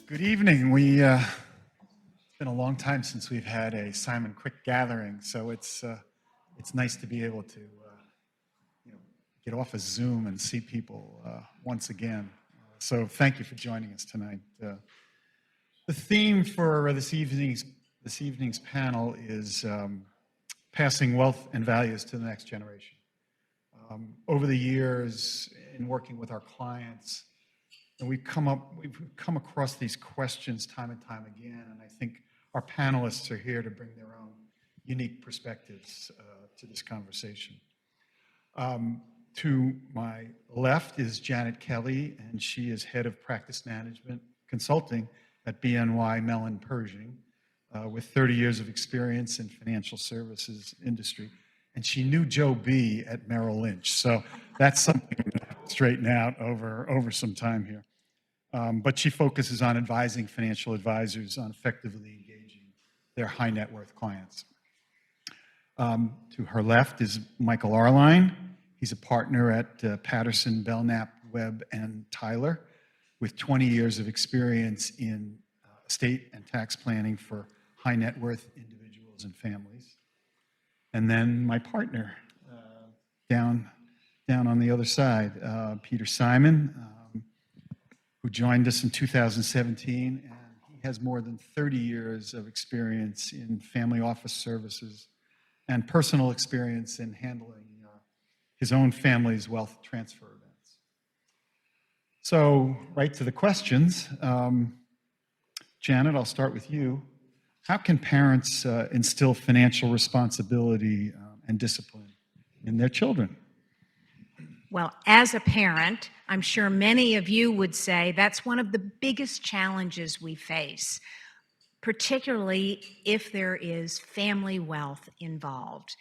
Good evening. It's been a long time since we've had a Simon Quick gathering, so it's nice to be able to get off of Zoom and see people once again. So thank you for joining us tonight. The theme for this evening's panel is passing wealth and values to the next generation. Over the years, in working with our clients, and we've come across these questions time and time again, and I think our panelists are here to bring their own unique perspectives to this conversation. To my left is Janet Kelly, and she is head of practice management consulting at BNY Mellon Pershing, with 30 years of experience in financial services industry. And she knew Joe B. at Merrill Lynch, so that's something to straighten out over some time here. But she focuses on advising financial advisors on effectively engaging their high net worth clients. To her left is Michael Arlein. He's a partner at Patterson, Belknap, Webb, and Tyler, with 20 years of experience in estate and tax planning for high net worth individuals and families. And then my partner, down on the other side, Peter Simon, who joined us in 2017, and he has more than 30 years of experience in family office services and personal experience in handling his own family's wealth transfer events. So, right to the questions. Janet, I'll start with you. How can parents instill financial responsibility and discipline in their children? Well, as a parent, I'm sure many of you would say that's one of the biggest challenges we face, particularly if there is family wealth involved.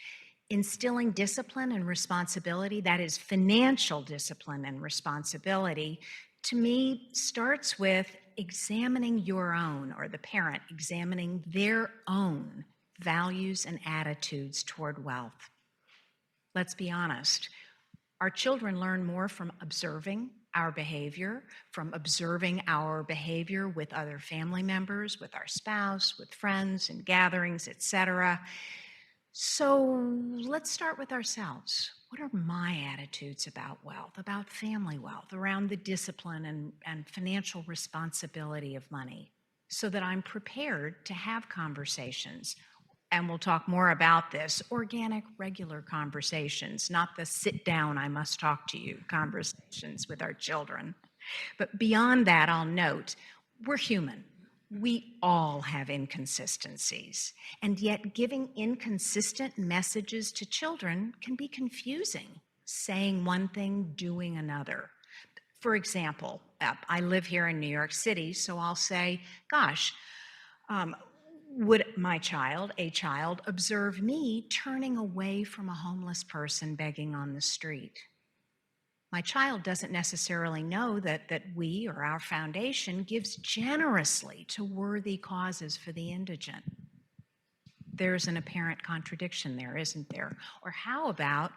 Instilling discipline and responsibility, that is financial discipline and responsibility, to me starts with examining your own, or the parent examining their own values and attitudes toward wealth. Let's be honest. Our children learn more from observing our behavior, with other family members, with our spouse, with friends and gatherings, etc. So let's start with ourselves. What are my attitudes about wealth, about family wealth, around the discipline and financial responsibility of money, so that I'm prepared to have conversations? And we'll talk more about this, organic, regular conversations, not the sit down, I must talk to you conversations with our children. But beyond that, I'll note, we're human. We all have inconsistencies. And yet giving inconsistent messages to children can be confusing, saying one thing, doing another. For example, I live here in New York City, so I'll say, gosh, would a child, observe me turning away from a homeless person begging on the street? My child doesn't necessarily know that we or our foundation gives generously to worthy causes for the indigent. There's an apparent contradiction there, isn't there? Or how about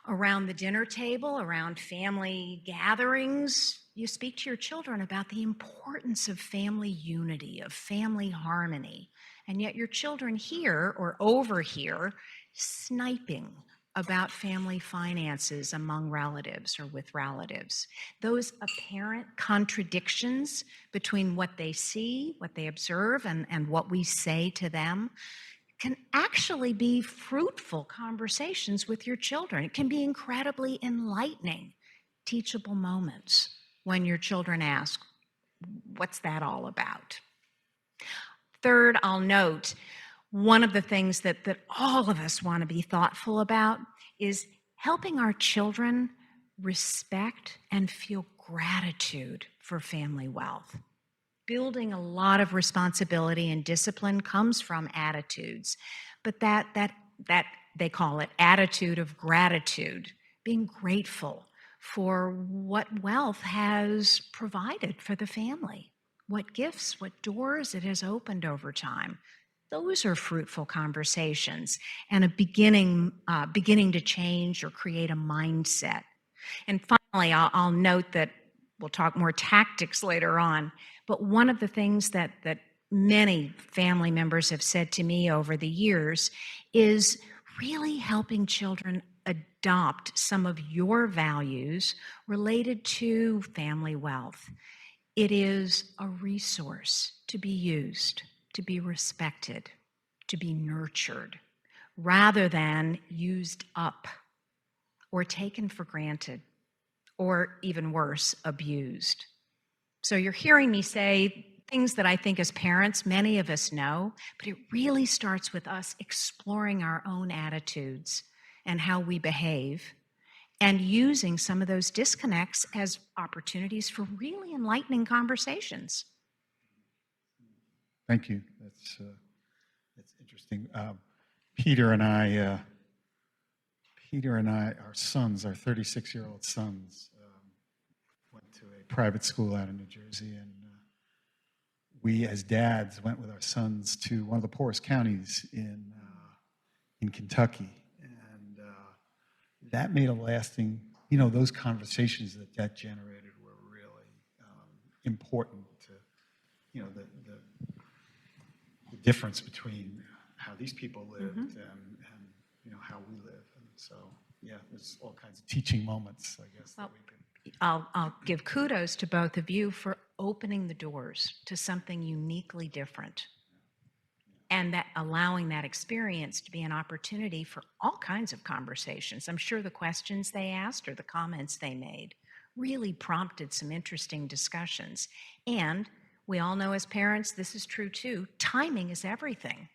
around the dinner table, around family gatherings, you speak to your children about the importance of family unity, of family harmony, and yet your children hear or overhear sniping about family finances among relatives or with relatives. Those apparent contradictions between what they see, what they observe, and what we say to them can actually be fruitful conversations with your children. It can be incredibly enlightening, teachable moments when your children ask, what's that all about? Third, I'll note, one of the things that all of us want to be thoughtful about is helping our children respect and feel gratitude for family wealth. Building a lot of responsibility and discipline comes from attitudes, but that they call it attitude of gratitude, being grateful for what wealth has provided for the family, what gifts, what doors it has opened over time. Those are fruitful conversations and a beginning to change or create a mindset. And finally, I'll note that we'll talk more tactics later on. But one of the things that many family members have said to me over the years is really helping children adopt some of your values related to family wealth. It is a resource to be used, to be respected, to be nurtured, rather than used up or taken for granted, or even worse, abused. So you're hearing me say things that I think as parents, many of us know, but it really starts with us exploring our own attitudes and how we behave, and using some of those disconnects as opportunities for really enlightening conversations. Thank you. That's interesting. Peter and I, our sons, our 36-year-old sons, went to a private school out in New Jersey, and we, as dads, went with our sons to one of the poorest counties in Kentucky, and that made a lasting. Those conversations that generated were really important to, the difference between how these people lived and how we live, and so yeah, there's all kinds of teaching moments, I guess. Well, that we could. I'll give kudos to both of you for opening the doors to something uniquely different, and that allowing that experience to be an opportunity for all kinds of conversations. I'm sure the questions they asked or the comments they made really prompted some interesting discussions. And we all know as parents, this is true too, timing is everything.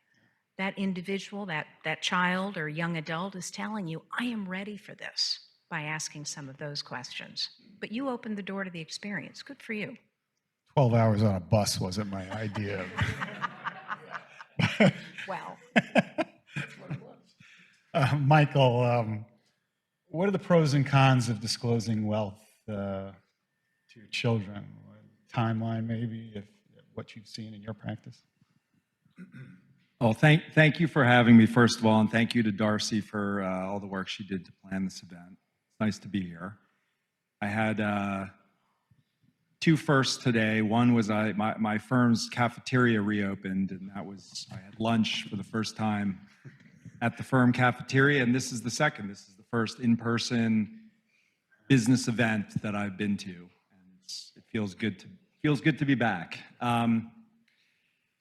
That individual, that child or young adult is telling you, I am ready for this, by asking some of those questions. But you opened the door to the experience. Good for you. 12 hours on a bus wasn't my idea. Well, Michael, what are the pros and cons of disclosing wealth to your children? Timeline, maybe, if what you've seen in your practice? Well, thank you for having me, first of all, and thank you to Darcy for all the work she did to plan this event. It's nice to be here. I had two firsts today. One was my firm's cafeteria reopened, and I had lunch for the first time at the firm cafeteria, and this is the second. This is the first in-person business event that I've been to, and it feels good to be back.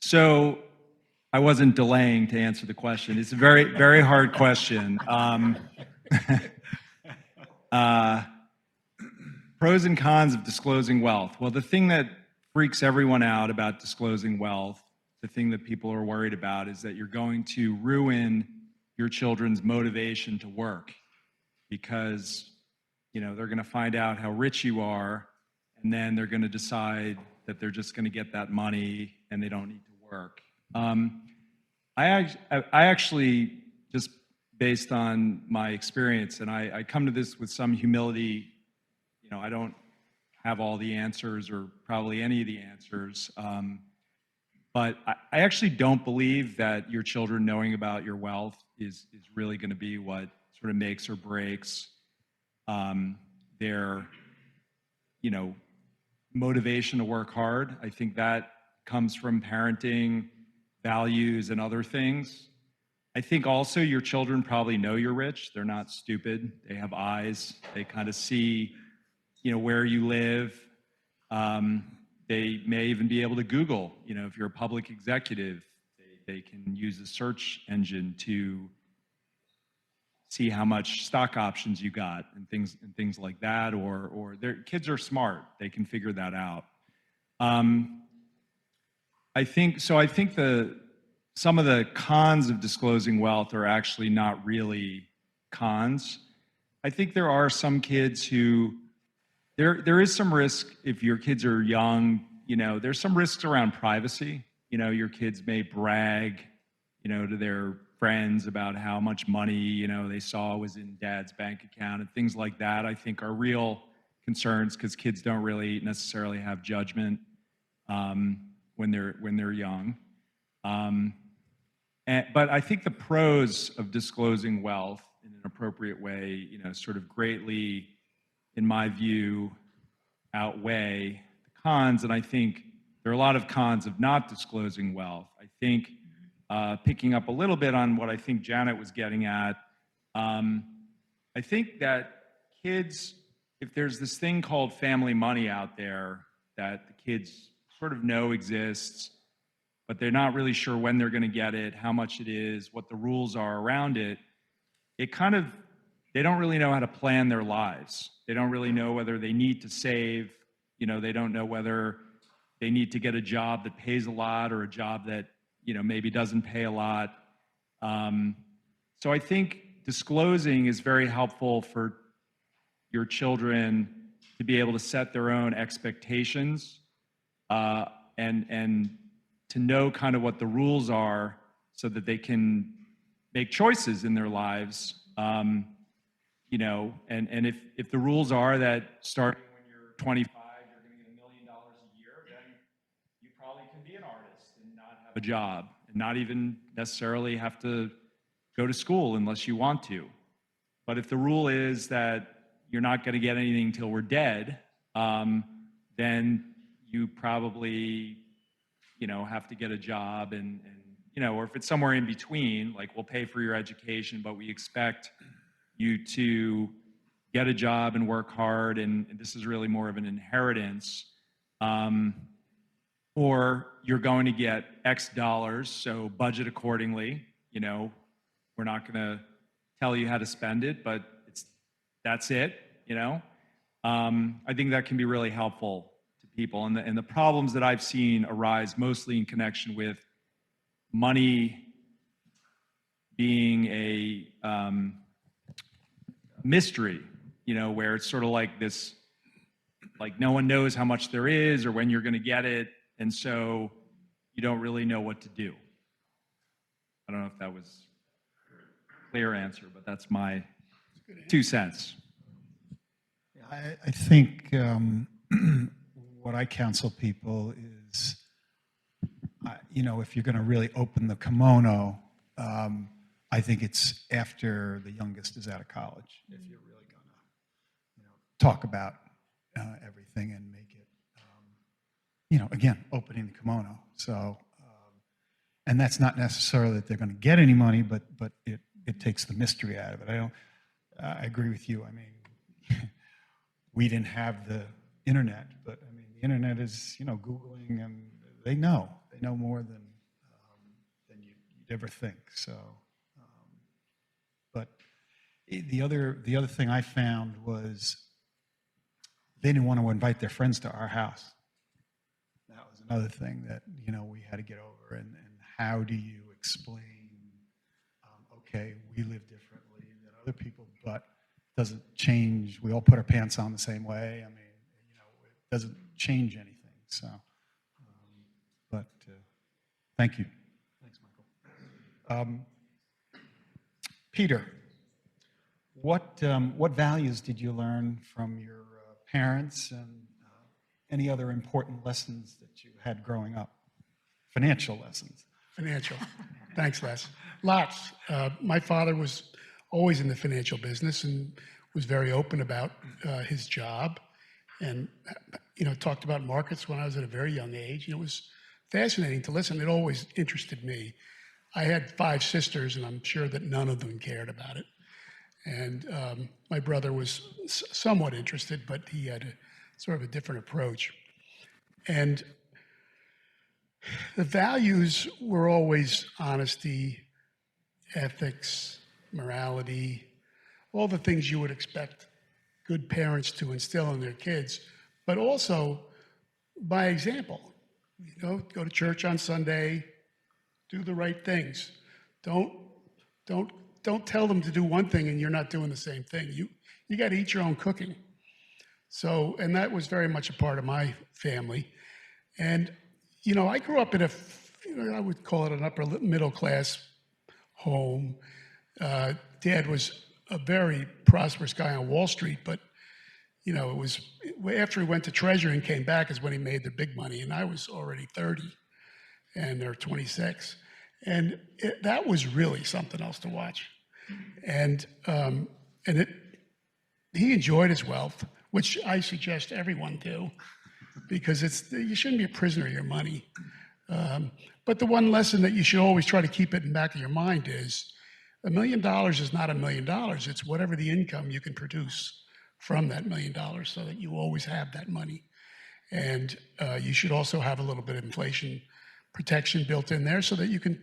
So I wasn't delaying to answer the question. It's a very, very hard question. Pros and cons of disclosing wealth. Well, the thing that freaks everyone out about disclosing wealth, the thing that people are worried about, is that you're going to ruin your children's motivation to work, because they're going to find out how rich you are, and then they're going to decide that they're just going to get that money and they don't need to work. I actually, just based on my experience, and I come to this with some humility, I don't have all the answers or probably any of the answers, but I actually don't believe that your children knowing about your wealth is really going to be what sort of makes or breaks their motivation to work hard. I think that comes from parenting, values, and other things. I think also your children probably know you're rich. They're not stupid. They have eyes. They kind of see where you live. They may even be able to Google, if you're a public executive, they can use a search engine to see how much stock options you got and things like that, or their kids are smart. They can figure that out. I think some of the cons of disclosing wealth are actually not really cons. I think there are some kids who there is some risk if your kids are young. There's some risks around privacy. Your kids may brag, to their friends about how much money, they saw was in dad's bank account, and things like that, I think are real concerns, because kids don't really necessarily have judgment when they're young. But I think the pros of disclosing wealth in an appropriate way, sort of greatly, in my view, outweigh the cons. And I think there are a lot of cons of not disclosing wealth. I think picking up a little bit on what I think Janet was getting at, I think that kids, if there's this thing called family money out there that the kids sort of know exists, but they're not really sure when they're going to get it, how much it is, what the rules are around it, it kind of, they don't really know how to plan their lives. They don't really know whether they need to save, they don't know whether they need to get a job that pays a lot or a job that, maybe doesn't pay a lot. So I think disclosing is very helpful for your children to be able to set their own expectations and to know kind of what the rules are so that they can make choices in their lives. And if the rules are that starting when you're 25, you're going to get $1 million a year, then you probably can be an artist and not have a job and not even necessarily have to go to school unless you want to. But if the rule is that you're not going to get anything till we're dead, then you probably, have to get a job and or if it's somewhere in between, like we'll pay for your education, but we expect you to get a job and work hard, and this is really more of an inheritance, or you're going to get X dollars, so budget accordingly. We're not going to tell you how to spend it, but that's it. I think that can be really helpful to people, and the problems that I've seen arise mostly in connection with money being a mystery, where it's sort of like this, like no one knows how much there is or when you're going to get it, and so you don't really know what to do. I don't know if that was a clear answer, but that's my 2 cents. I think what I counsel people is, if you're going to really open the kimono, I think it's after the youngest is out of college. If you're really going to, talk about everything and make it, again, opening the kimono. So, and that's not necessarily that they're going to get any money, but it takes the mystery out of it. I agree with you. I mean, we didn't have the internet, but I mean, the internet is, Googling, and they know more than you'd ever think. So, but the other thing I found was they didn't want to invite their friends to our house. That was another thing that we had to get over. And how do you explain? Okay, we live differently than other people, but doesn't change. We all put our pants on the same way. I mean, it doesn't change anything. So, but thank you. Thanks, Michael. Peter, what values did you learn from your parents, and any other important lessons that you had growing up? Financial lessons. Financial. Thanks, Les. Lots. My father was always in the financial business and was very open about his job, and talked about markets when I was at a very young age. It was fascinating to listen. It always interested me. I had 5 sisters, and I'm sure that none of them cared about it. And my brother was somewhat interested, but he had sort of a different approach. And the values were always honesty, ethics, morality, all the things you would expect good parents to instill in their kids, but also by example. Go to church on Sunday, do the right things. Don't tell them to do one thing and you're not doing the same thing. You got to eat your own cooking. So, and that was very much a part of my family. And I grew up in I would call it an upper middle class home. Dad was a very prosperous guy on Wall Street, but it was after he went to Treasury and came back is when he made the big money, and I was already 30, and they're 26, and that was really something else to watch, and he enjoyed his wealth. which I suggest everyone do, because you shouldn't be a prisoner of your money. But the one lesson that you should always try to keep it in the back of your mind is $1 million is not $1 million. It's whatever the income you can produce from that $1 million, so that you always have that money. And you should also have a little bit of inflation protection built in there so that you can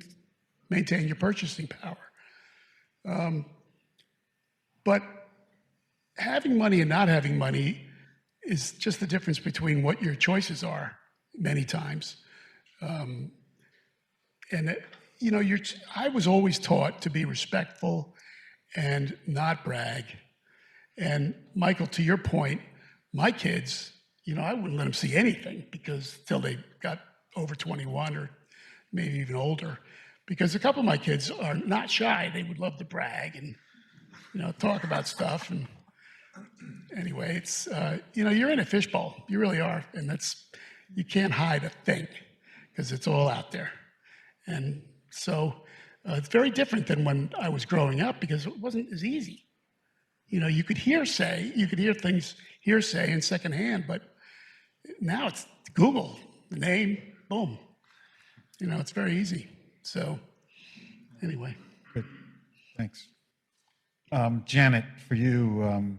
maintain your purchasing power. But having money and not having money is just the difference between what your choices are many times. I was always taught to be respectful and not brag. And Michael, to your point, my kids, I wouldn't let them see anything till they got over 21 or maybe even older, because a couple of my kids are not shy. They would love to brag and, talk about stuff. And anyway, it's, you're in a fishbowl. You really are. And you can't hide a thing because it's all out there. And so it's very different than when I was growing up, because it wasn't as easy. You could hear things hearsay and secondhand, but now it's Google, the name, boom. It's very easy. So anyway. Good. Thanks. Janet, for you,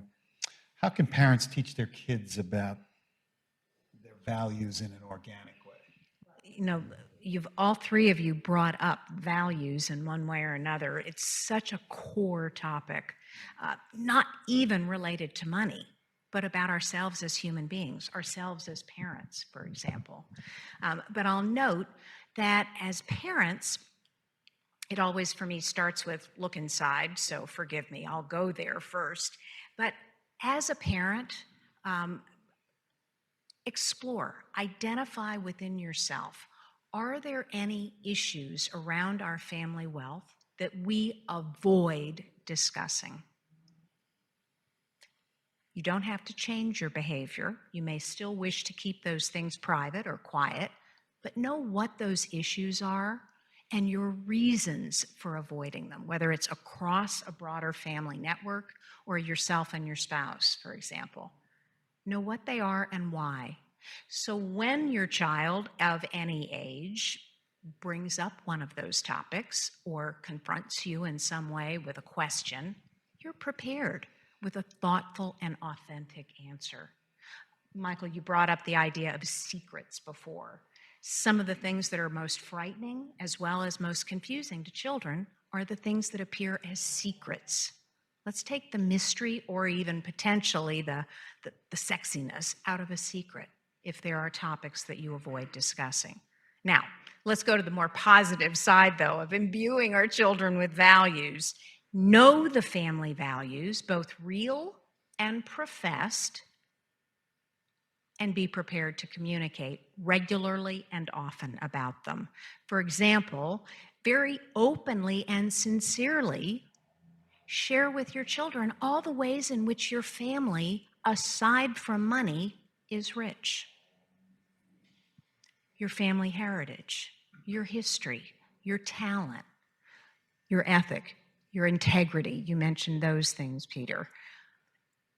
how can parents teach their kids about their values in an organic way? All three of you brought up values in one way or another. It's such a core topic, not even related to money, but about ourselves as human beings, ourselves as parents, for example. But I'll note that as parents, it always, for me, starts with look inside, so forgive me, I'll go there first. But as a parent, explore, identify within yourself, are there any issues around our family wealth that we avoid discussing? You don't have to change your behavior. You may still wish to keep those things private or quiet, but know what those issues are and your reasons for avoiding them, whether it's across a broader family network or yourself and your spouse, for example. Know what they are and why. So when your child of any age brings up one of those topics or confronts you in some way with a question, you're prepared with a thoughtful and authentic answer. Michael, you brought up the idea of secrets before. Some of the things that are most frightening as well as most confusing to children are the things that appear as secrets. Let's take the mystery or even potentially the sexiness out of a secret if there are topics that you avoid discussing. Now, let's go to the more positive side, though, of imbuing our children with values. Know the family values, both real and professed, and be prepared to communicate regularly and often about them. For example, very openly and sincerely share with your children all the ways in which your family, aside from money, is rich. Your family heritage, your history, your talent, your ethic, your integrity. You mentioned those things, Peter.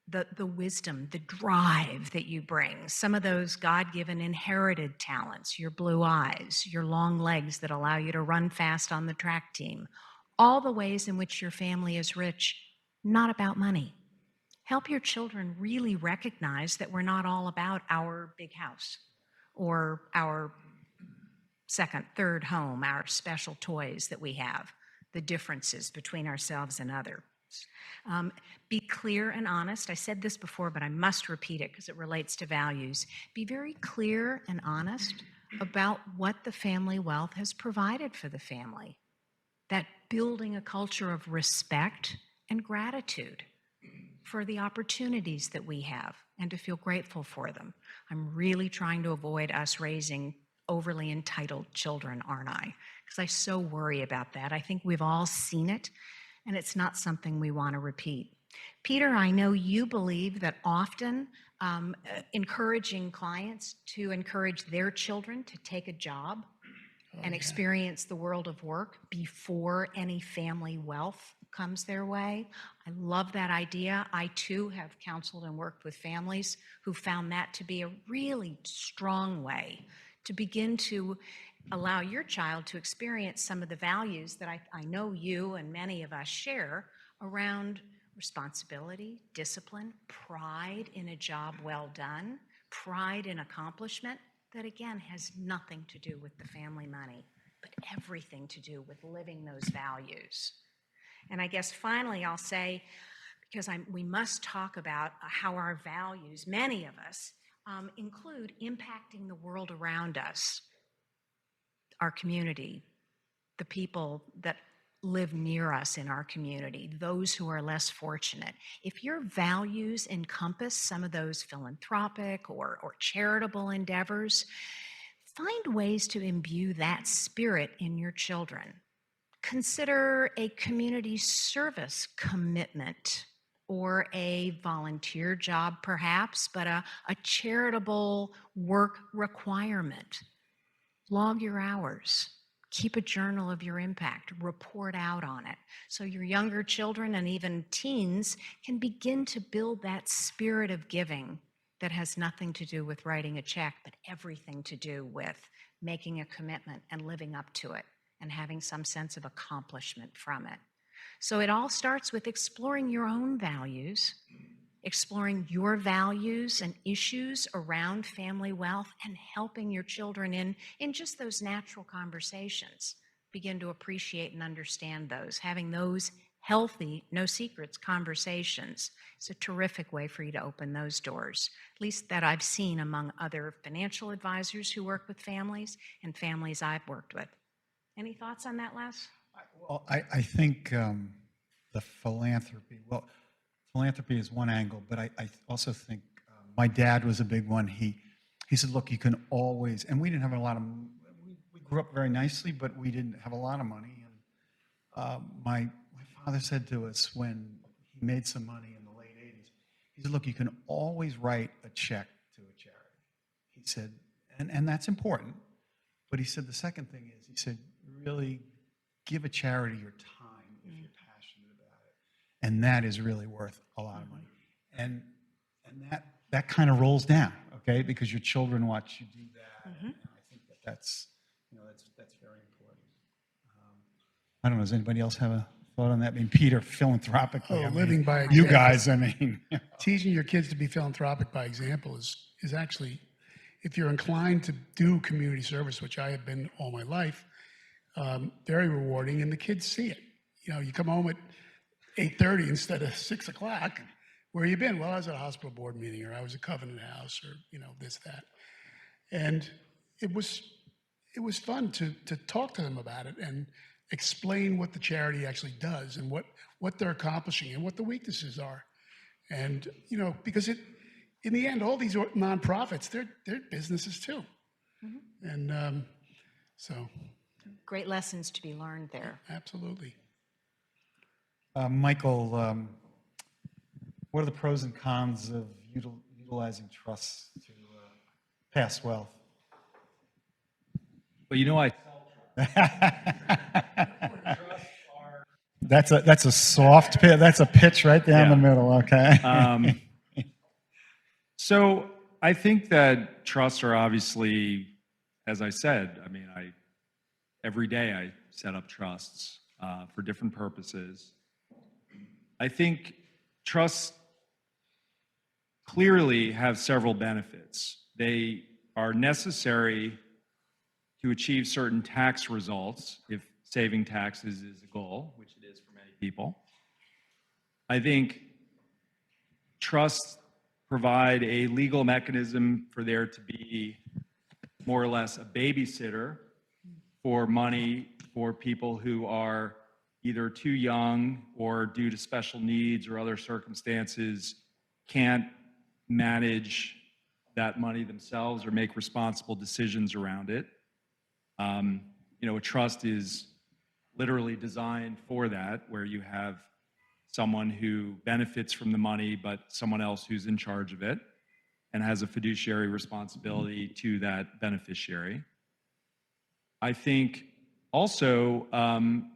The wisdom, the drive that you bring, some of those God-given inherited talents, your blue eyes, your long legs that allow you to run fast on the track team, all the ways in which your family is rich, not about money. Help your children really recognize that we're not all about our big house or our second, third home, our special toys that we have, the differences between ourselves and others. Be clear and honest. I said this before, but I must repeat it because it relates to values. Be very clear and honest about what the family wealth has provided for the family. That building a culture of respect and gratitude for the opportunities that we have and to feel grateful for them. I'm really trying to avoid us raising overly entitled children, aren't I? Because I so worry about that. I think we've all seen it, and it's not something we want to repeat. Peter, I know you believe that often encouraging clients to encourage their children to take a job and experience the world of work before any family wealth comes their way. I love that idea. I too have counseled and worked with families who found that to be a really strong way to begin to allow your child to experience some of the values that I know you and many of us share around responsibility, discipline, pride in a job well done, pride in accomplishment that again has nothing to do with the family money, but everything to do with living those values. And I guess finally I'll say, because we must talk about how our values, many of us, include impacting the world around us, our community, the people that live near us in our community, those who are less fortunate. If your values encompass some of those philanthropic or charitable endeavors, find ways to imbue that spirit in your children. Consider a community service commitment or a volunteer job perhaps, but a charitable work requirement. Log your hours. Keep a journal of your impact. Report out on it. So your younger children and even teens can begin to build that spirit of giving that has nothing to do with writing a check, but everything to do with making a commitment and living up to it and having some sense of accomplishment from it. So it all starts with exploring your own values, exploring your values and issues around family wealth, and helping your children in just those natural conversations begin to appreciate and understand those. Having those healthy, no secrets conversations is a terrific way for you to open those doors, at least that I've seen among other financial advisors who work with families and families I've worked with. Any thoughts on that, Les? Well, I think the philanthropy, well, philanthropy is one angle, but I also think my dad was a big one. He said, look, you can always, and we didn't have a lot of, we grew up very nicely, but we didn't have a lot of money. And my father said to us when he made some money in the late 80s, he said, look, you can always write a check to a charity. He said, and that's important. But he said the second thing is, he said, really give a charity your time if you're passionate about it. And that is really worth a lot of money. And that kind of rolls down, okay? Because your children watch you do that. And I think that's very important. I don't know, does anybody else have a thought on that? I mean, Peter, philanthropically. Oh, I mean, living by you example. guys, I mean. Teaching your kids to be philanthropic by example is actually, if you're inclined to do community service, which I have been all my life, very rewarding, and the kids see it. You know, you come home at 8:30 instead of 6 o'clock. Where you been? Well, I was at a hospital board meeting, or I was at Covenant House, or this, that, and it was fun to talk to them about it and explain what the charity actually does and what they're accomplishing and what the weaknesses are, and because in the end, all these nonprofits, they're businesses too, and so. Great lessons to be learned there. Absolutely. Michael, what are the pros and cons of utilizing trusts to pass wealth? Well, That's a soft pitch. That's a pitch right down the middle. Okay. So I think that trusts are obviously, as I said, I mean, every day I set up trusts for different purposes. I think trusts clearly have several benefits. They are necessary to achieve certain tax results if saving taxes is a goal, which it is for many people. I think trusts provide a legal mechanism for there to be more or less a babysitter for money for people who are either too young or due to special needs or other circumstances can't manage that money themselves or make responsible decisions around it. A trust is literally designed for that, where you have someone who benefits from the money, but someone else who's in charge of it and has a fiduciary responsibility to that beneficiary. I think also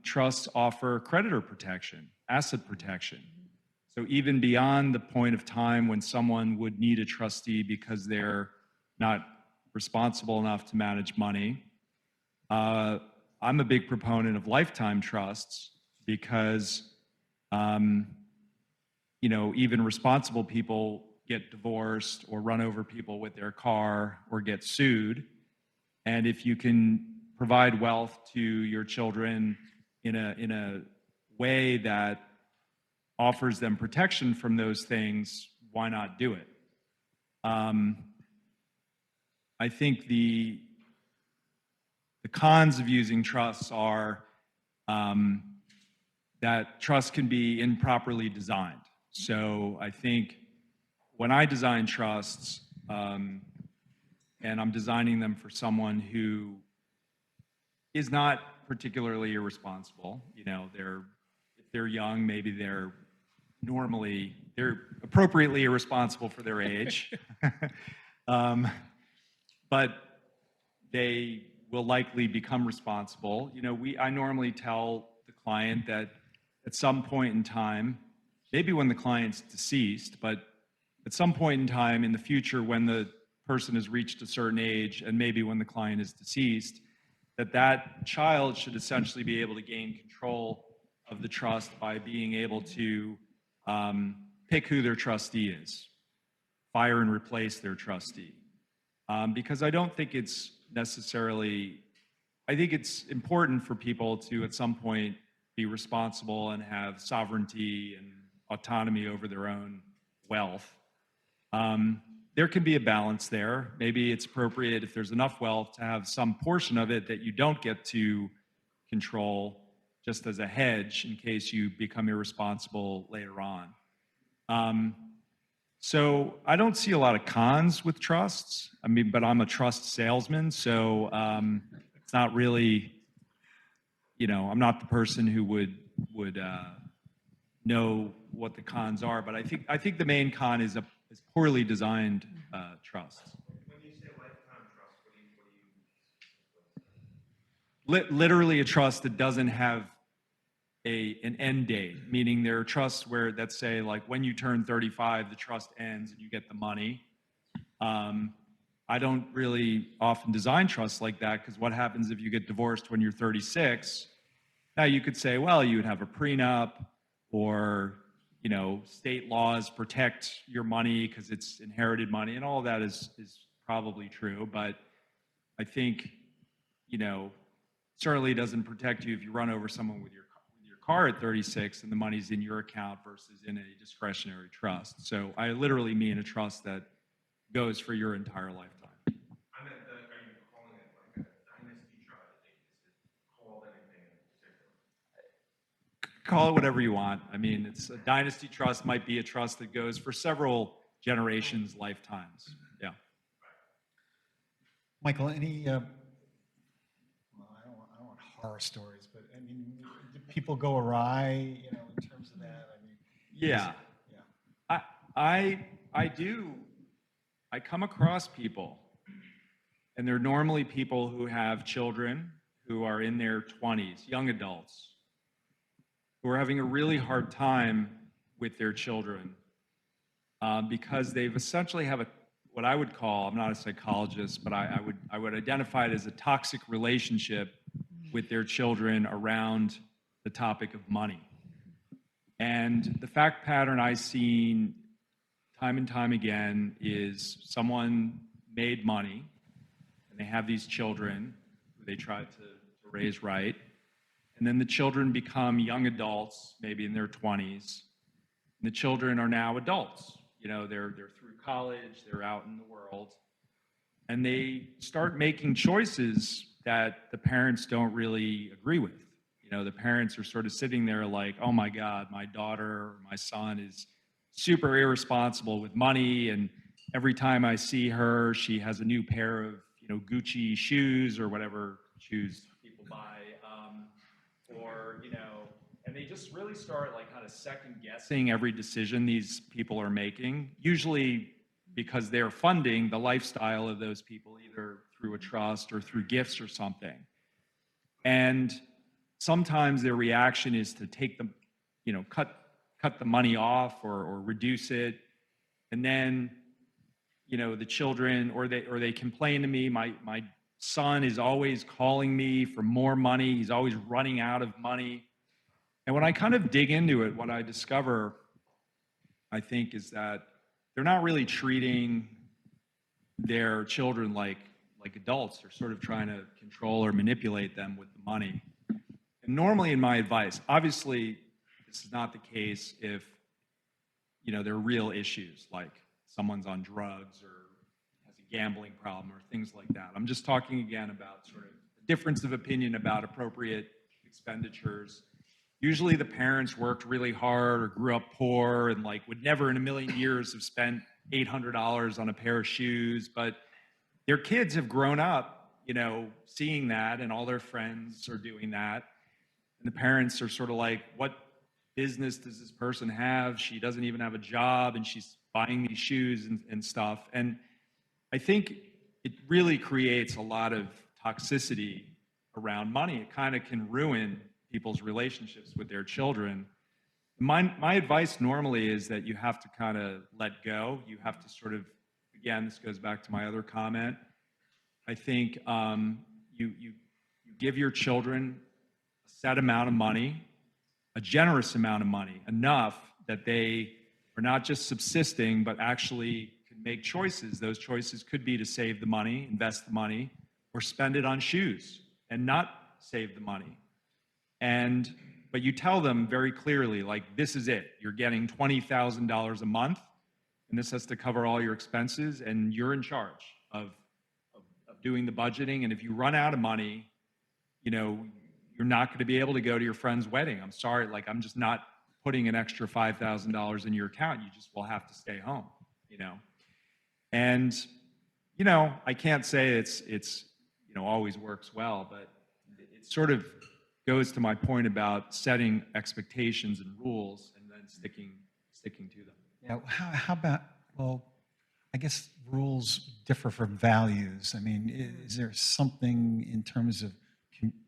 trusts offer creditor protection, asset protection. So even beyond the point of time when someone would need a trustee because they're not responsible enough to manage money, I'm a big proponent of lifetime trusts because, even responsible people get divorced or run over people with their car or get sued. And if you can provide wealth to your children in a way that offers them protection from those things, why not do it? I think the cons of using trusts are that trusts can be improperly designed. So I think when I design trusts, and I'm designing them for someone who is not particularly irresponsible, if they're young, maybe they're appropriately irresponsible for their age, but they will likely become responsible. I normally tell the client that at some point in time, maybe when the client's deceased, but at some point in time in the future when the person has reached a certain age and maybe when the client is deceased, that child should essentially be able to gain control of the trust by being able to pick who their trustee is, fire and replace their trustee. Because I don't think it's necessarily, I think it's important for people to at some point be responsible and have sovereignty and autonomy over their own wealth. There can be a balance there. Maybe it's appropriate if there's enough wealth to have some portion of it that you don't get to control just as a hedge in case you become irresponsible later on. So I don't see a lot of cons with trusts. But I'm a trust salesman, so it's not really, I'm not the person who would know what the cons are. But I think the main con is poorly designed trusts. When you say lifetime trust, what do you Literally a trust that doesn't have an end date, meaning there are trusts where that say like when you turn 35, the trust ends and you get the money. I don't really often design trusts like that because what happens if you get divorced when you're 36? Now you could say, well, you would have a prenup or, state laws protect your money because it's inherited money and all of that is probably true. But I think, certainly doesn't protect you if you run over someone with your car at 36 and the money's in your account versus in a discretionary trust. So I literally mean a trust that goes for your entire lifetime. I meant, are you calling it like a dynasty trust? Is it called anything in particular? Call it whatever you want. It's a dynasty trust might be a trust that goes for several generations, lifetimes. Yeah. Michael, any, well, I don't want horror stories, but do people go awry, in terms of that? Yeah. Yeah. I do. I come across people, and they're normally people who have children who are in their 20s, young adults, who are having a really hard time with their children because they've essentially have what I would call, I'm not a psychologist, but I would identify it as a toxic relationship with their children around the topic of money. And the fact pattern I've seen time and time again is someone made money and they have these children who they try to raise right. And then the children become young adults, maybe in their 20s. And the children are now adults. They're through college, they're out in the world. And they start making choices that the parents don't really agree with. The parents are sort of sitting there like, oh my God, my daughter or my son is super irresponsible with money. And every time I see her, she has a new pair of, Gucci shoes or whatever shoes people buy. And they just really start like kind of second guessing every decision these people are making, usually because they're funding the lifestyle of those people, either through a trust or through gifts or something. And sometimes their reaction is to take them, cut cut the money off or reduce it. And then, the children, or they complain to me. My son is always calling me for more money. He's always running out of money. And when I kind of dig into it, what I discover, I think, is that they're not really treating their children like adults. They're sort of trying to control or manipulate them with the money. And normally in my advice, obviously, this is not the case if, there are real issues like someone's on drugs or has a gambling problem or things like that. I'm just talking again about sort of a difference of opinion about appropriate expenditures. Usually the parents worked really hard or grew up poor and would never in a million years have spent $800 on a pair of shoes, but their kids have grown up, seeing that, and all their friends are doing that. And the parents are sort of like, what business does this person have? She doesn't even have a job and she's buying these shoes and stuff. And I think it really creates a lot of toxicity around money. It kind of can ruin people's relationships with their children. My advice normally is that you have to kind of let go. You have to sort of, again, this goes back to my other comment. I think you give your children a set amount of money, a generous amount of money, enough that they are not just subsisting, but actually can make choices. Those choices could be to save the money, invest the money, or spend it on shoes and not save the money. But you tell them very clearly, this is it. You're getting $20,000 a month, and this has to cover all your expenses, and you're in charge of doing the budgeting. And if you run out of money, you're not going to be able to go to your friend's wedding. I'm sorry, I'm just not putting an extra $5,000 in your account. You just will have to stay home, And, I can't say it's always works well, but it sort of goes to my point about setting expectations and rules and then sticking to them. Yeah, how about, well, I guess rules differ from values. I mean, is there something in terms of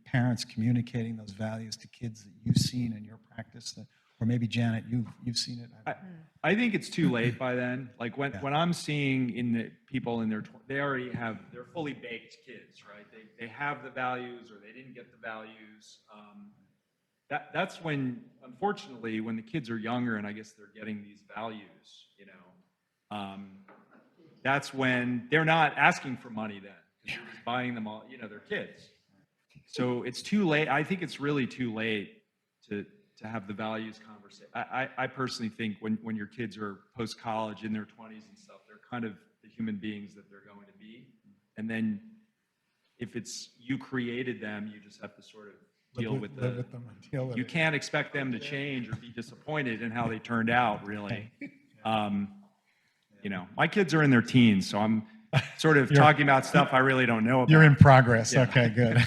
parents communicating those values to kids that you've seen in your practice, or maybe Janet, you've seen it? I think it's too late by then. When I'm seeing in the people in their, they're fully baked kids, right? They have the values or they didn't get the values. That's when, unfortunately, when the kids are younger and I guess they're getting these values, that's when they're not asking for money then. You're just buying them all, they're kids. So it's too late. I think it's really too late to have the values conversation. I personally think when your kids are post-college in their 20s and stuff, they're kind of the human beings that they're going to be. And then if it's you created them, you just have to sort of deal with them and deal with you can't expect them to change or be disappointed in how they turned out, really. My kids are in their teens, so I'm sort of talking about stuff I really don't know about. You're in progress. Yeah. Okay, good.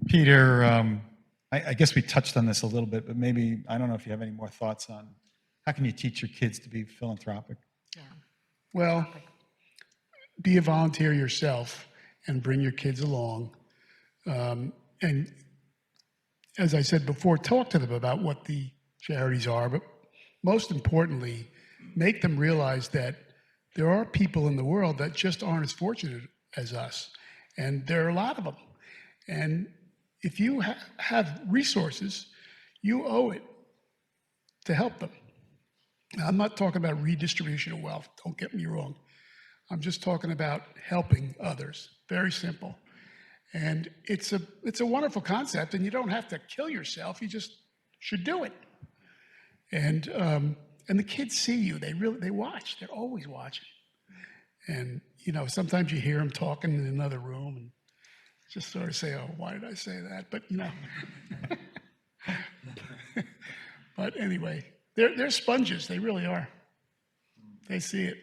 Peter, I guess we touched on this a little bit, but maybe, I don't know if you have any more thoughts on how can you teach your kids to be philanthropic? Yeah. Well, be a volunteer yourself and bring your kids along. And as I said before, talk to them about what the charities are, but most importantly, make them realize that there are people in the world that just aren't as fortunate as us. And there are a lot of them. And if you have resources, you owe it to help them. Now, I'm not talking about redistribution of wealth, don't get me wrong. I'm just talking about helping others. Very simple. And it's a wonderful concept, and you don't have to kill yourself, you just should do it. And the kids see you, they watch, they're always watching. And, sometimes you hear them talking in another room and just sort of say, oh, why did I say that? But, but anyway, they're sponges, they really are. They see it.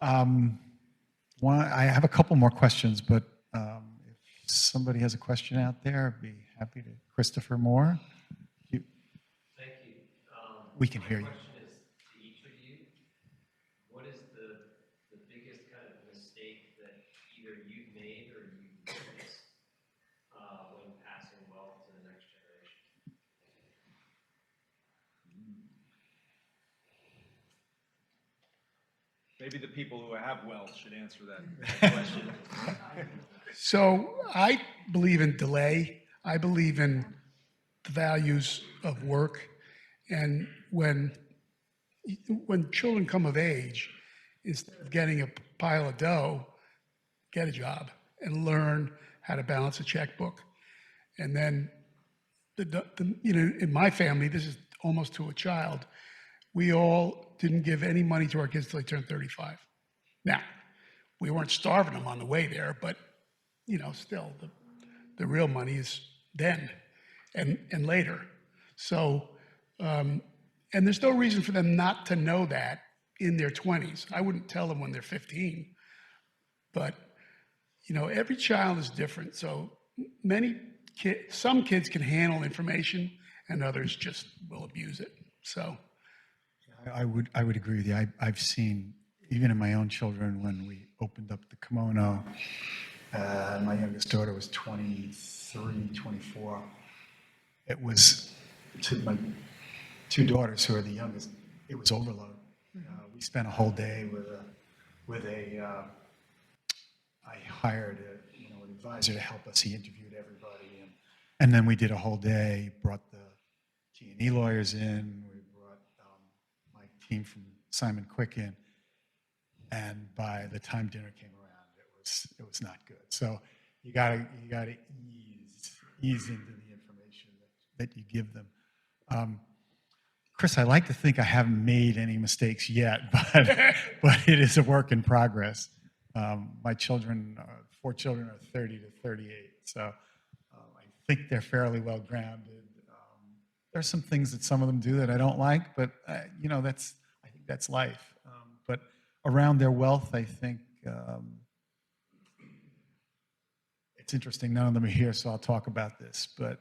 I have a couple more questions, but if somebody has a question out there, I'd be happy to. Christopher Moore? Thank you. We can hear you. My question is to each of you. What is the biggest kind of mistake that either you've made or you've witnessed when passing wealth to the next generation? Maybe the people who have wealth should answer that question. So I believe in delay. I believe in the values of work. And when children come of age, instead of getting a pile of dough, get a job and learn how to balance a checkbook. And then, in my family, this is almost to a child, we all didn't give any money to our kids till they turned 35. Now, we weren't starving them on the way there, but, still, the real money is then and later. So, and there's no reason for them not to know that in their 20s. I wouldn't tell them when they're 15, but every child is different. So some kids can handle information and others just will abuse it. So I would agree with you. I've seen, even in my own children, when we opened up the kimono, my youngest daughter was 23, 24. It was, to my two daughters who are the youngest, it was overload. We spent a whole day I hired an advisor to help us. He interviewed everybody, and then we did a whole day, brought the T&E lawyers in, we brought my team from Simon Quick in, and by the time dinner came around, it was not good. So you gotta ease into the information that you give them. Chris, I like to think I haven't made any mistakes yet, but it is a work in progress. My children, 4 children, are 30 to 38, so I think they're fairly well grounded. There's some things that some of them do that I don't like, but I think that's life. But around their wealth, I think it's interesting. None of them are here, so I'll talk about this. But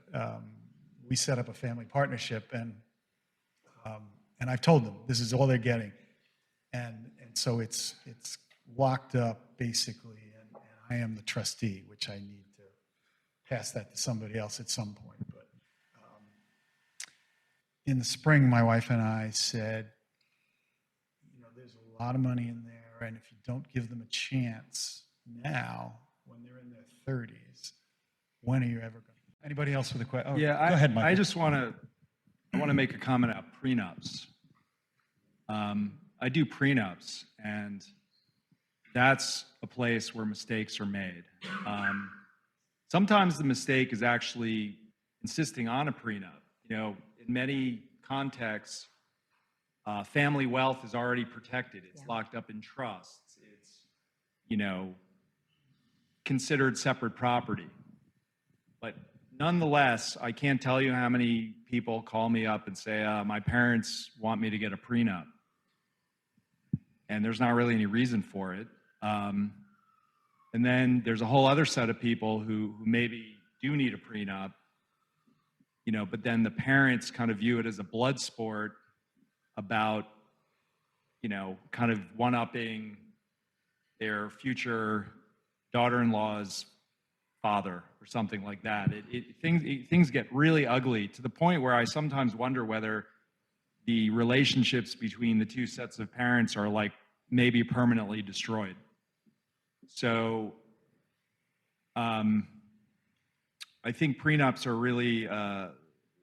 we set up a family partnership, and I've told them this is all they're getting, and so it's locked up basically, and I am the trustee, which I need to pass that to somebody else at some point. But in the spring, my wife and I said, there's a lot of money in there, and if you don't give them a chance now, when they're in their 30s, when are you ever going to? Anybody else with a question? Oh, Yeah, go ahead, Michael. I just want to make a comment about prenups. I do prenups, and that's a place where mistakes are made. Sometimes the mistake is actually insisting on a prenup. In many contexts, family wealth is already protected. It's locked up in trusts. It's, considered separate property. But nonetheless, I can't tell you how many people call me up and say, my parents want me to get a prenup. And there's not really any reason for it. And then there's a whole other set of people who maybe do need a prenup, but then the parents kind of view it as a blood sport about, kind of one-upping their future daughter-in-law's father or something like that. Things get really ugly to the point where I sometimes wonder whether the relationships between the two sets of parents are like maybe permanently destroyed. So I think prenups are really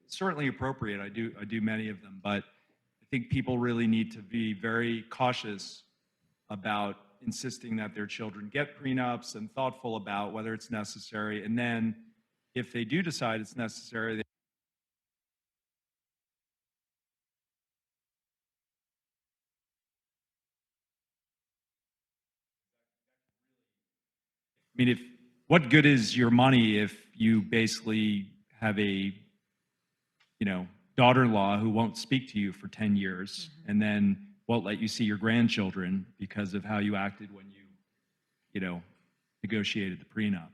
certainly appropriate. I do many of them, but I think people really need to be very cautious about insisting that their children get prenups and thoughtful about whether it's necessary. And then if they do decide it's necessary, what good is your money if you basically have a, daughter-in-law who won't speak to you for 10 years and then won't let you see your grandchildren because of how you acted when you, negotiated the prenup.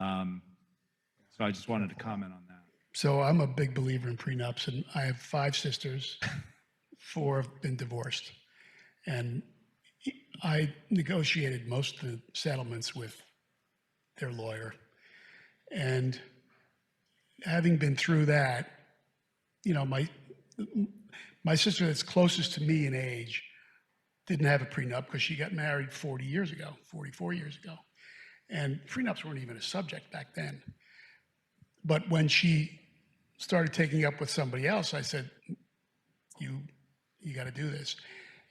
So I just wanted to comment on that. So I'm a big believer in prenups, and I have 5 sisters. 4 have been divorced. And I negotiated most of the settlements with their lawyer. And having been through that, my sister that's closest to me in age didn't have a prenup because she got married 40 years ago, 44 years ago. And prenups weren't even a subject back then. But when she started taking up with somebody else, I said, you got to do this.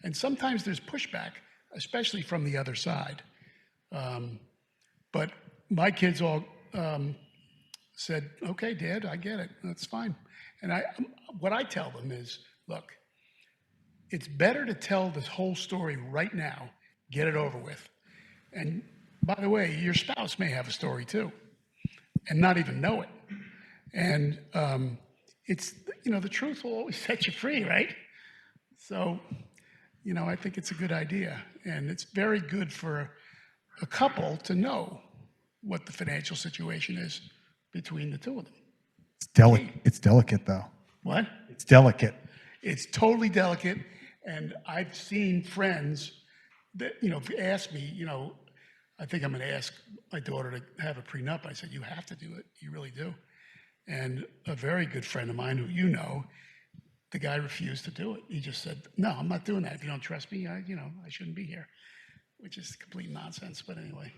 And sometimes there's pushback, especially from the other side. But my kids all said, okay, Dad, I get it. That's fine. And what I tell them is, look, it's better to tell this whole story right now, get it over with. And by the way, your spouse may have a story too and not even know it. And it's, the truth will always set you free, right? So, I think it's a good idea. And it's very good for a couple to know what the financial situation is between the two of them. It's delicate, though. What? It's delicate. It's totally delicate. And I've seen friends that, ask me, I think I'm going to ask my daughter to have a prenup. I said, you have to do it. You really do. And a very good friend of mine who the guy refused to do it. He just said, no, I'm not doing that. If you don't trust me, I shouldn't be here, which is complete nonsense. But anyway.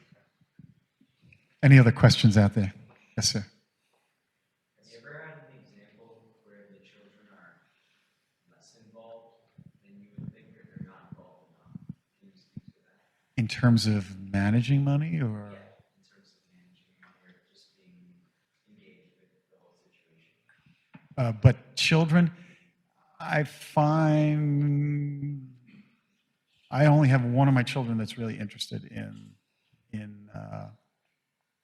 Any other questions out there? Yes, sir. Have you ever had an example where the children are less involved than you would think, or they're not involved enough? Can you speak to that? In terms of managing money, or? Yeah, in terms of managing or just being engaged with the whole situation. But children, I only have one of my children that's really interested in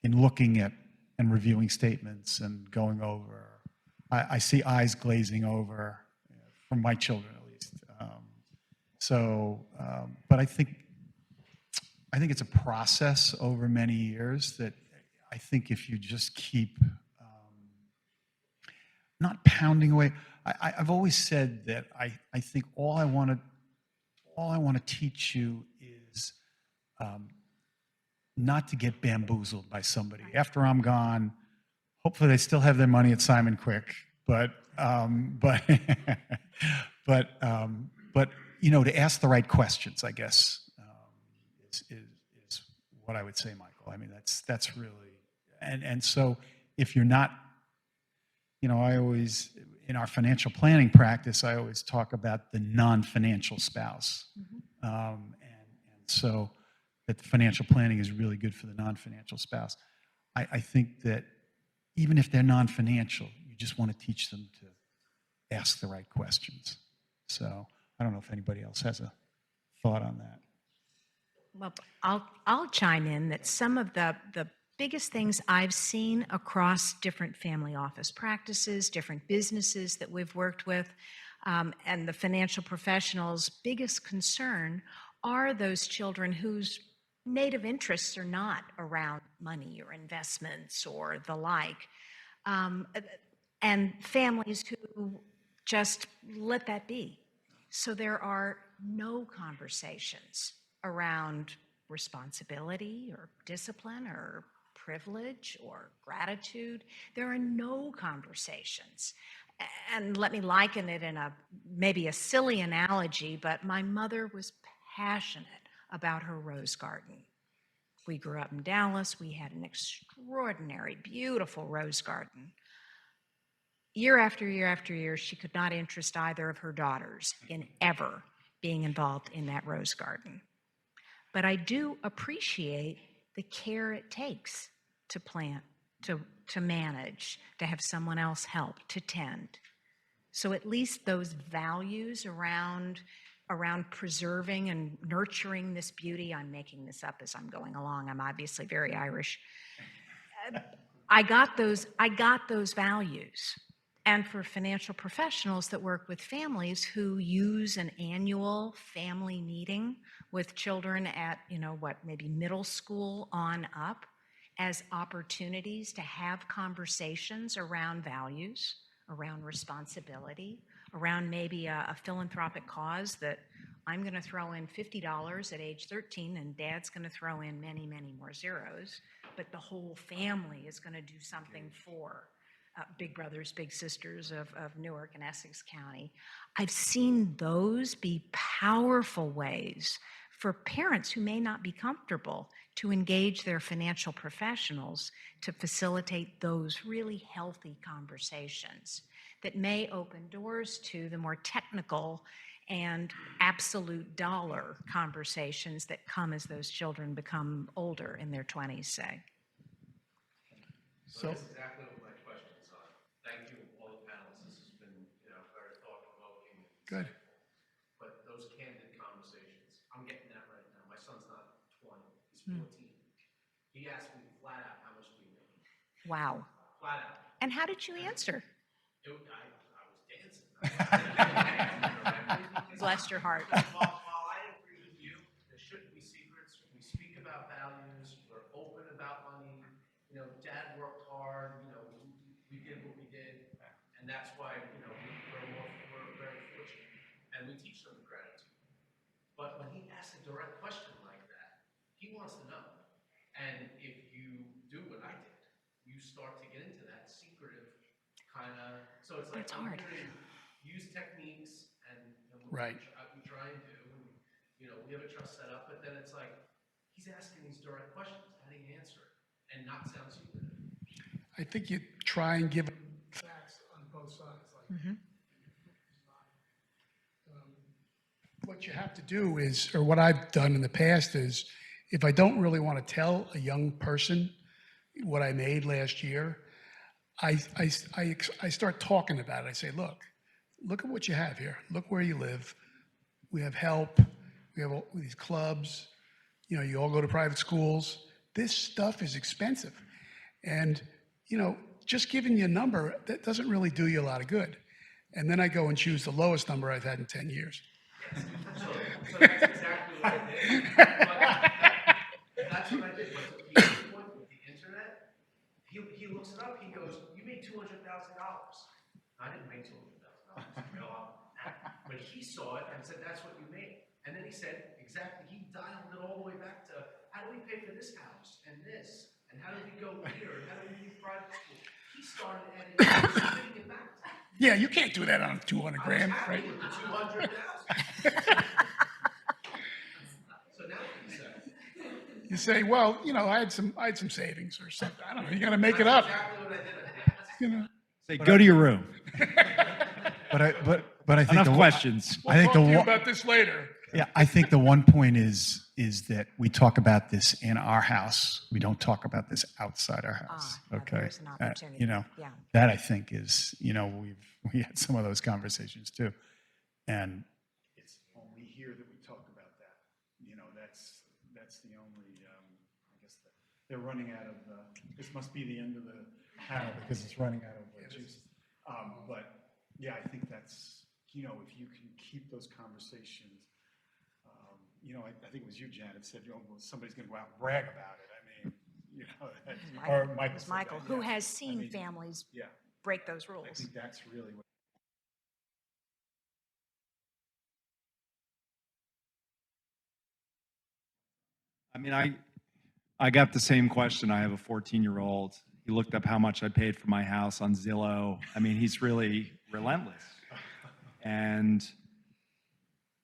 looking at and reviewing statements and going over. I see eyes glazing over, from my children at least. But I think it's a process over many years that I think if you just keep not pounding away. I've always said that I think all I want to teach you is not to get bamboozled by somebody. After I'm gone, hopefully they still have their money at Simon Quick, but to ask the right questions, I guess, is what I would say, Michael. I mean, that's really, and so if you're not, I always, in our financial planning practice, I always talk about the non-financial spouse. And so that the financial planning is really good for the non-financial spouse. I think that even if they're non-financial, you just want to teach them to ask the right questions. So I don't know if anybody else has a thought on that. Well, I'll chime in that some of the biggest things I've seen across different family office practices, different businesses that we've worked with, and the financial professionals' biggest concern are those children whose native interests are not around money or investments or the like, and families who just let that be. So there are no conversations around responsibility or discipline or privilege or gratitude. There are no conversations. And let me liken it in maybe a silly analogy, but my mother was passionate about her rose garden. We grew up in Dallas. We had an extraordinary, beautiful rose garden. Year after year after year, she could not interest either of her daughters in ever being involved in that rose garden. But I do appreciate the care it takes to plant, to manage, to have someone else help, to tend. So at least those values around preserving and nurturing this beauty, I'm making this up as I'm going along. I'm obviously very Irish. I got those values. And for financial professionals that work with families who use an annual family meeting with children at, maybe middle school on up as opportunities to have conversations around values, around responsibility, around maybe a philanthropic cause that I'm going to throw in $50 at age 13 and Dad's going to throw in many, many more zeros, but the whole family is going to do something for big brothers, big sisters of Newark and Essex County. I've seen those be powerful ways for parents who may not be comfortable to engage their financial professionals to facilitate those really healthy conversations that may open doors to the more technical and absolute dollar conversations that come as those children become older in their 20s, say. So that's exactly what my questions are. Thank you, all the panelists. This has been, very thought-provoking. Good. But those candid conversations, I'm getting that right now. My son's not 20, he's 14. He asked me flat out, how much do you make? Wow. Flat out. And how did you answer? I was dancing. Bless your heart. While I agree with you, there shouldn't be secrets. We speak about values. We're open about money. Dad worked hard. We did what we did, and that's why we're very fortunate. And we teach them gratitude. But when he asks a direct question like that, he wants to know. And if you do what I did, you start to get into that secretive kind of. So it's like It's hard. Use techniques and Right. we try and do. And, we have a trust set up, but then it's like he's asking these direct questions. How do you answer it and not sound secretive? I think you try and give facts on both sides. What you have to do is, or what I've done in the past is, if I don't really want to tell a young person what I made last year, I start talking about it. I say, look at what you have here. Look where you live. We have help. We have all these clubs. You all go to private schools. This stuff is expensive. And, just giving you a number, that doesn't really do you a lot of good. And then I go and choose the lowest number I've had in 10 years. So that's exactly what I did. But that's what I did. But the other point with the internet, he looks it up. He goes, "You made $200,000." I didn't make $200,000. But he saw it and said, "That's what you made." And then he said, exactly. He dialed it all the way back to how do we pay for this house and this, and how do we go here, and how do we do private school. He started adding it back to me. Yeah, you can't do that on 200 grand, right? With the 200,000. So now what do you say? You say, well, I had some savings or something. I don't know. You got to make it up. Exactly what I did. Say, go to your room. But I think Enough questions. We'll I think talk the to you one- about this later. Yeah, I think the one point is that we talk about this in our house. We don't talk about this outside our house. now Okay, there's an opportunity. Yeah. that I think is, we had some of those conversations too, and it's only here that we talk about that. That's the only. I guess they're running out of. This must be the end of the panel because it's running out of juice. But yeah, I think that's if you can keep those conversations. I think it was you, Janet, said, well, somebody's going to go out and brag about it. Or It Michael. was said Michael, that, who yeah. has seen I mean, families Yeah, break those I rules. think that's really what. I mean, I got the same question. I have a 14-year-old. He looked up how much I paid for my house on Zillow. I mean, he's really relentless. And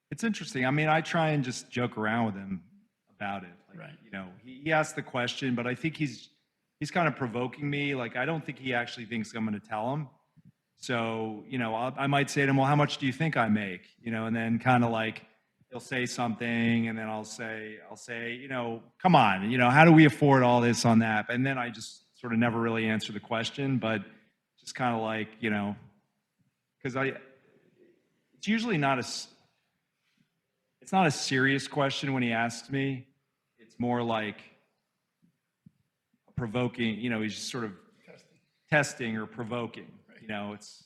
it's interesting. I mean, I try and just joke around with him about it. Like, Right. He asked the question, but I think he's kind of provoking me. Like, I don't think he actually thinks I'm going to tell him. So, I might say to him, well, how much do you think I make? And then kind of like, he'll say something, and then I'll say, come on, how do we afford all this on that? And then I just sort of never really answer the question, but just kind of like, because it's usually it's not a serious question when he asks me. It's more like a provoking, he's just sort of testing or provoking. It's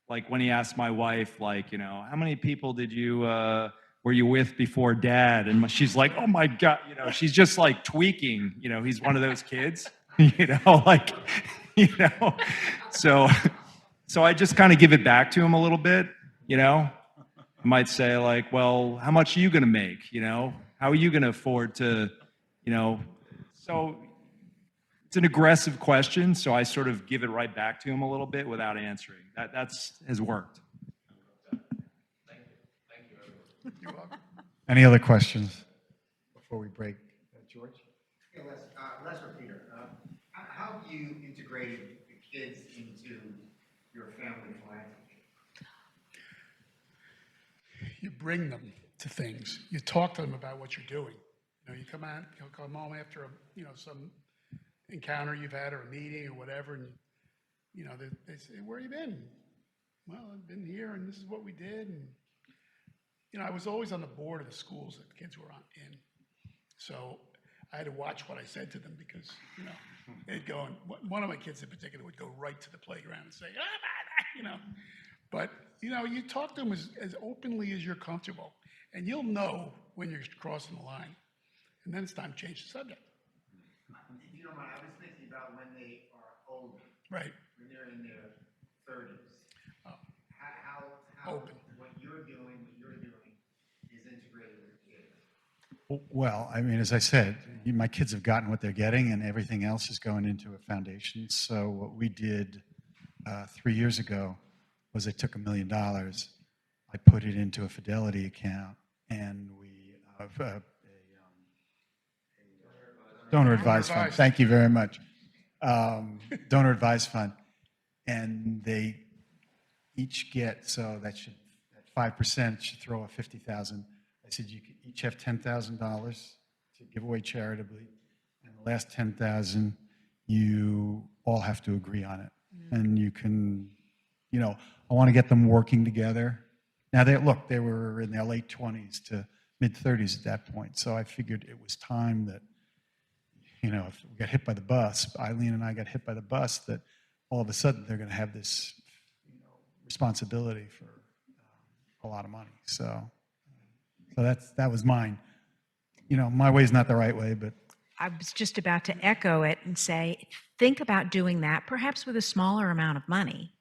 like when he asked my wife, like, how many people were you with before Dad? And she's like, oh my God, she's just like tweaking, he's one of those kids, so I just kind of give it back to him a little bit, I might say like, well, how much are you going to make? How are you going to afford to, so it's an aggressive question. So I sort of give it right back to him a little bit without answering. That's has worked. Thank you, everyone. You're welcome. Any other questions before we break? George? Hey, Les or Peter, how have you integrated the kids into your family philanthropy? You bring them to things. You talk to them about what you're doing. You come home after some encounter you've had or a meeting or whatever, and they say, "Where have you been?" "Well, I've been here, and this is what we did." And I was always on the board of the schools that the kids were in, so I had to watch what I said to them because they'd go and one of my kids in particular would go right to the playground and say, But you talk to them as openly as you're comfortable, and you'll know when you're crossing the line, and then it's time to change the subject. If you don't mind, I was thinking about when they are older, Right. when they're in their 30s. Oh. How Open. what you're doing is integrated with the kids. Well, I mean, as I said, my kids have gotten what they're getting, and everything else is going into a foundation. So what we did 3 years ago was I took $1 million, I put it into a Fidelity account, and we have a donor advised fund. advised. Thank you very much. Donor advised fund, and they each get, so that 5% should throw a 50,000. I said you could each have $10,000 to give away charitably, and the last 10,000 you all have to agree on it, and you can, I want to get them working together. Now they were in their late 20s to mid 30s at that point, so I figured it was time that, if we got hit by the bus, Arlein and I got hit by the bus, that all of a sudden they're going to have this, responsibility for a lot of money. So that was mine. My way is not the right way, but I was just about to echo it and say, think about doing that, perhaps with a smaller amount of money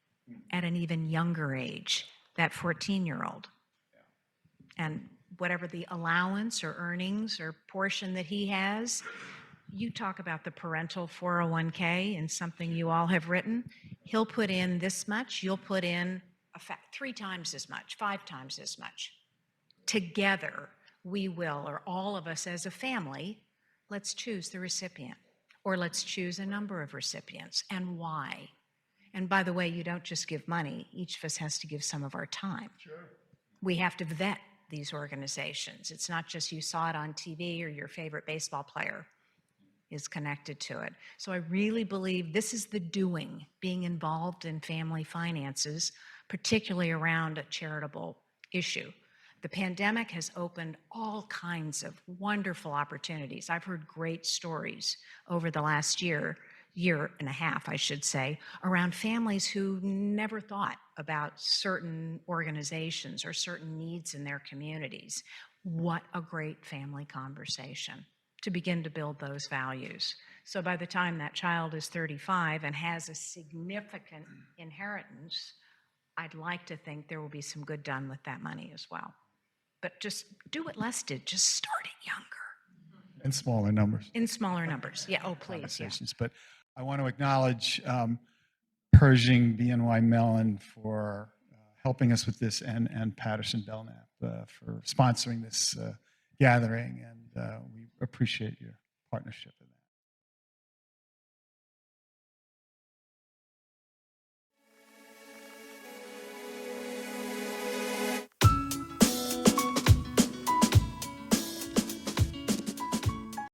at an even younger age, that 14-year-old. And whatever the allowance or earnings or portion that he has, you talk about the parental 401k and something you all have written. He'll put in this much, you'll put in 3 times as much, 5 times as much. Together, we will, or all of us as a family, let's choose the recipient, or let's choose a number of recipients, and why. And by the way, you don't just give money. Each of us has to give some of our time. Sure. We have to vet these organizations. It's not just you saw it on TV or your favorite baseball player is connected to it. So I really believe this is the doing, being involved in family finances, particularly around a charitable issue. The pandemic has opened all kinds of wonderful opportunities. I've heard great stories over the last year and a half, I should say, around families who never thought about certain organizations or certain needs in their communities. What a great family conversation to begin to build those values. So by the time that child is 35 and has a significant inheritance, I'd like to think there will be some good done with that money as well. But just do what Les did, just start it younger. in smaller numbers. In smaller numbers, yeah, oh, please, yeah. Conversations. But I want to acknowledge Pershing, BNY Mellon for helping us with this, and Patterson, Belknap for sponsoring this gathering, and we appreciate your partnership.